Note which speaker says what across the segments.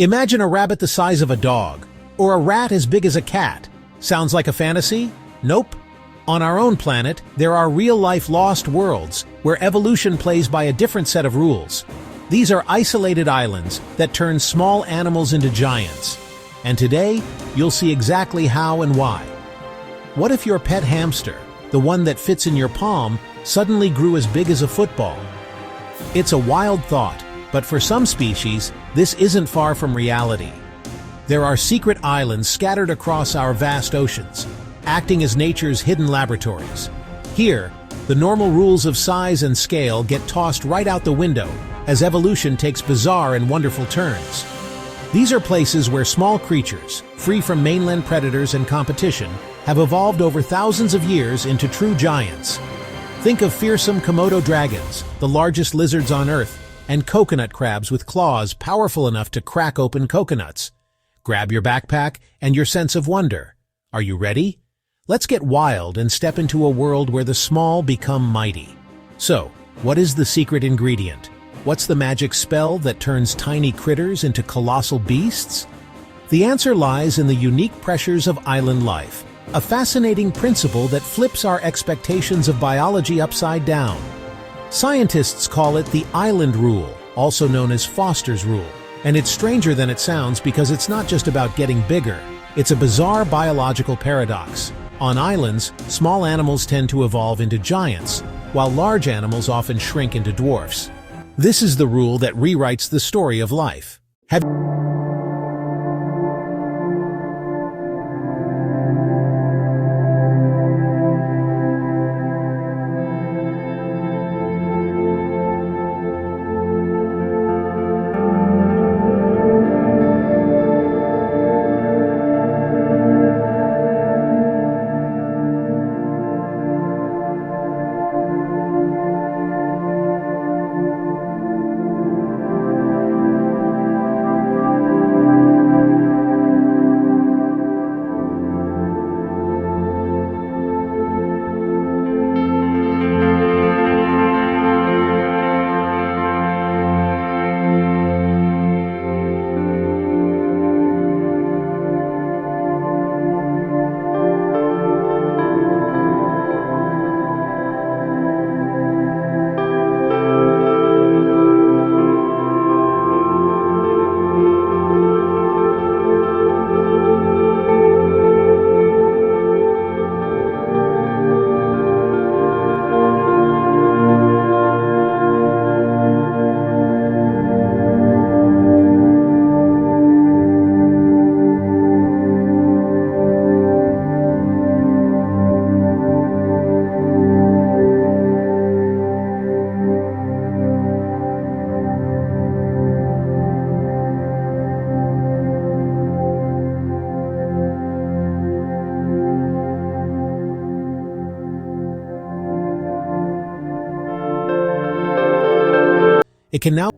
Speaker 1: Imagine a rabbit the size of a dog, or a rat as big as a cat. Sounds like a fantasy? Nope. On our own planet, there are real-life lost worlds where evolution plays by a different set of rules. These are isolated islands that turn small animals into giants. And today, you'll see exactly how and why. What if your pet hamster, the one that fits in your palm, suddenly grew as big as a football? It's a wild thought, but for some species, this isn't far from reality. There are secret islands scattered across our vast oceans, acting as nature's hidden laboratories. Here, the normal rules of size and scale get tossed right out the window as evolution takes bizarre and wonderful turns. These are places where small creatures, free from mainland predators and competition, have evolved over thousands of years into true giants. Think of fearsome Komodo dragons, the largest lizards on Earth, and coconut crabs with claws powerful enough to crack open coconuts. Grab your backpack and your sense of wonder. Are you ready? Let's get wild and step into a world where the small become mighty. So, what is the secret ingredient? What's the magic spell that turns tiny critters into colossal beasts? The answer lies in the unique pressures of island life, a fascinating principle that flips our expectations of biology upside down. Scientists call it the island rule, also known as Foster's rule. And it's stranger than it sounds because it's not just about getting bigger. It's a bizarre biological paradox. On islands, small animals tend to evolve into giants, while large animals often shrink into dwarfs. This is the rule that rewrites the story of life. It can now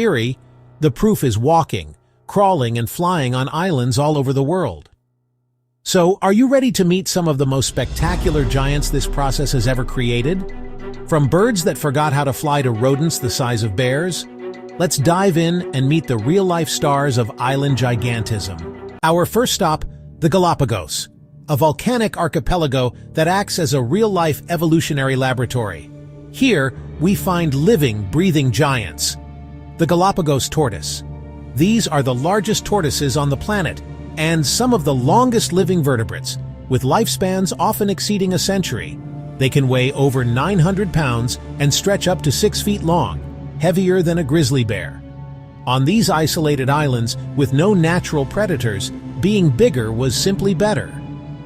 Speaker 1: theory, the proof is walking, crawling, and flying on islands all over the world. So, are you ready to meet some of the most spectacular giants this process has ever created? From birds that forgot how to fly to rodents the size of bears, let's dive in and meet the real-life stars of island gigantism. Our first stop, the Galapagos, a volcanic archipelago that acts as a real-life evolutionary laboratory. Here, we find living, breathing giants. The Galapagos tortoise. These are the largest tortoises on the planet and some of the longest living vertebrates, with lifespans often exceeding a century. They can weigh over 900 pounds and stretch up to 6 feet long, heavier than a grizzly bear. On these isolated islands, with no natural predators, being bigger was simply better.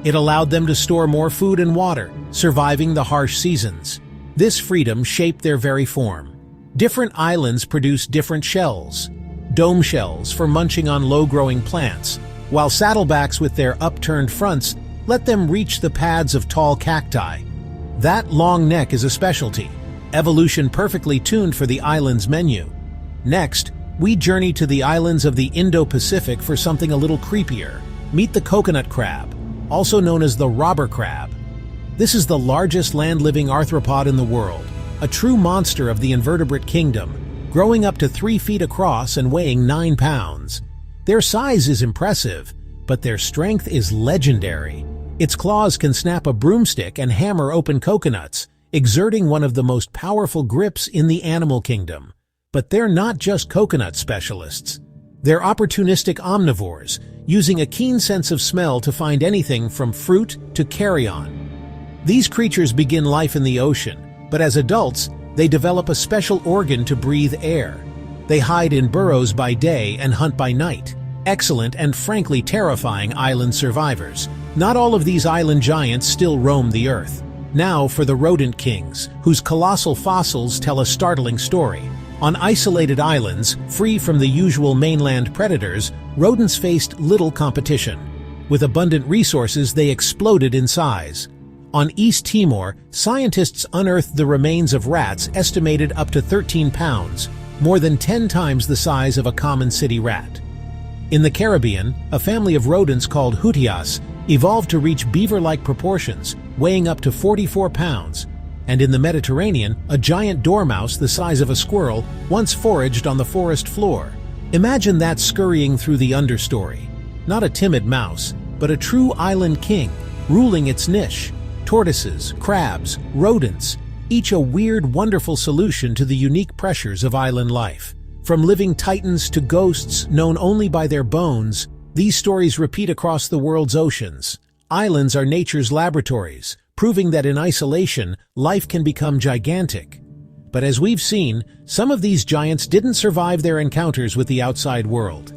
Speaker 1: It allowed them to store more food and water, surviving the harsh seasons. This freedom shaped their very form. Different islands produce different shells. Dome shells for munching on low-growing plants, while saddlebacks with their upturned fronts let them reach the pads of tall cacti. That long neck is a specialty, evolution perfectly tuned for the island's menu. Next, we journey to the islands of the Indo-Pacific for something a little creepier. Meet the coconut crab, also known as the robber crab. This is the largest land-living arthropod in the world, a true monster of the invertebrate kingdom, growing up to 3 feet across and weighing 9 pounds. Their size is impressive, but their strength is legendary. Its claws can snap a broomstick and hammer open coconuts, exerting one of the most powerful grips in the animal kingdom. But they're not just coconut specialists. They're opportunistic omnivores, using a keen sense of smell to find anything from fruit to carrion. These creatures begin life in the ocean, but as adults, they develop a special organ to breathe air. They hide in burrows by day and hunt by night. Excellent and frankly terrifying island survivors. Not all of these island giants still roam the earth. Now for the rodent kings, whose colossal fossils tell a startling story. On isolated islands, free from the usual mainland predators, rodents faced little competition. With abundant resources, they exploded in size. On East Timor, scientists unearthed the remains of rats estimated up to 13 pounds, more than 10 times the size of a common city rat. In the Caribbean, a family of rodents called hutias evolved to reach beaver-like proportions, weighing up to 44 pounds. And in the Mediterranean, a giant dormouse the size of a squirrel once foraged on the forest floor. Imagine that scurrying through the understory. Not a timid mouse, but a true island king, ruling its niche. Tortoises, crabs, rodents, each a weird, wonderful solution to the unique pressures of island life. From living titans to ghosts known only by their bones, these stories repeat across the world's oceans. Islands are nature's laboratories, proving that in isolation, life can become gigantic. But as we've seen, some of these giants didn't survive their encounters with the outside world.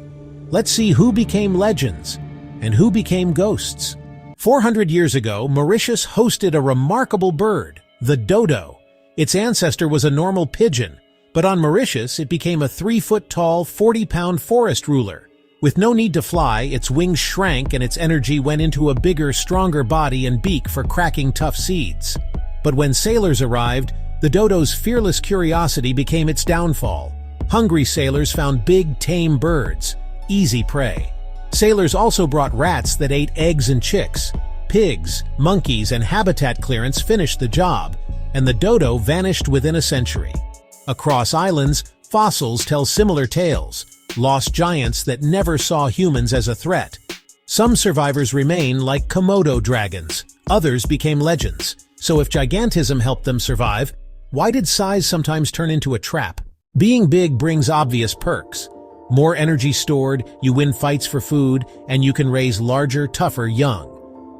Speaker 1: Let's see who became legends and who became ghosts. 400 years ago, Mauritius hosted a remarkable bird, the dodo. Its ancestor was a normal pigeon, but on Mauritius it became a 3-foot-tall, 40-pound forest ruler. With no need to fly, its wings shrank and its energy went into a bigger, stronger body and beak for cracking tough seeds. But when sailors arrived, the dodo's fearless curiosity became its downfall. Hungry sailors found big, tame birds, easy prey. Sailors also brought rats that ate eggs and chicks. Pigs, monkeys, and habitat clearance finished the job, and the dodo vanished within a century. Across islands, fossils tell similar tales. Lost giants that never saw humans as a threat. Some survivors remain like Komodo dragons. Others became legends. So if gigantism helped them survive, why did size sometimes turn into a trap? Being big brings obvious perks. More energy stored, you win fights for food, and you can raise larger, tougher young.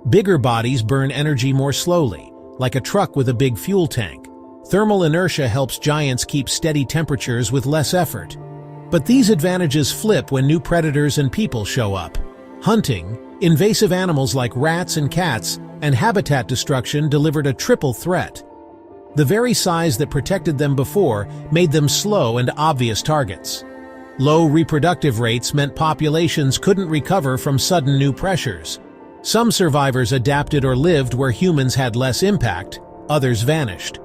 Speaker 1: Bigger bodies burn energy more slowly, like a truck with a big fuel tank. Thermal inertia helps giants keep steady temperatures with less effort. But these advantages flip when new predators and people show up. Hunting, invasive animals like rats and cats, and habitat destruction delivered a triple threat. The very size that protected them before made them slow and obvious targets. Low reproductive rates meant populations couldn't recover from sudden new pressures. Some survivors adapted or lived where humans had less impact, others vanished.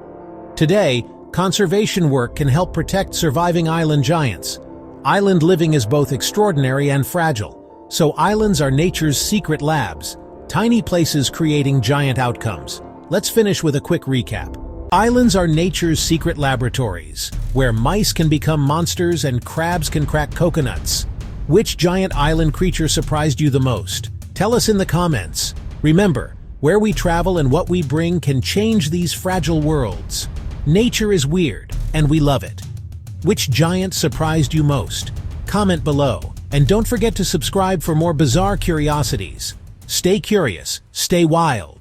Speaker 1: Today, conservation work can help protect surviving island giants, Island living is both extraordinary and fragile, so islands are nature's secret labs, tiny places creating giant outcomes. Let's finish with a quick recap. Islands are nature's secret laboratories, where mice can become monsters and crabs can crack coconuts. Which giant island creature surprised you the most? Tell us in the comments. Remember, where we travel and what we bring can change these fragile worlds. Nature is weird, and we love it. Which giant surprised you most? Comment below, and don't forget to subscribe for more bizarre curiosities. Stay curious, stay wild.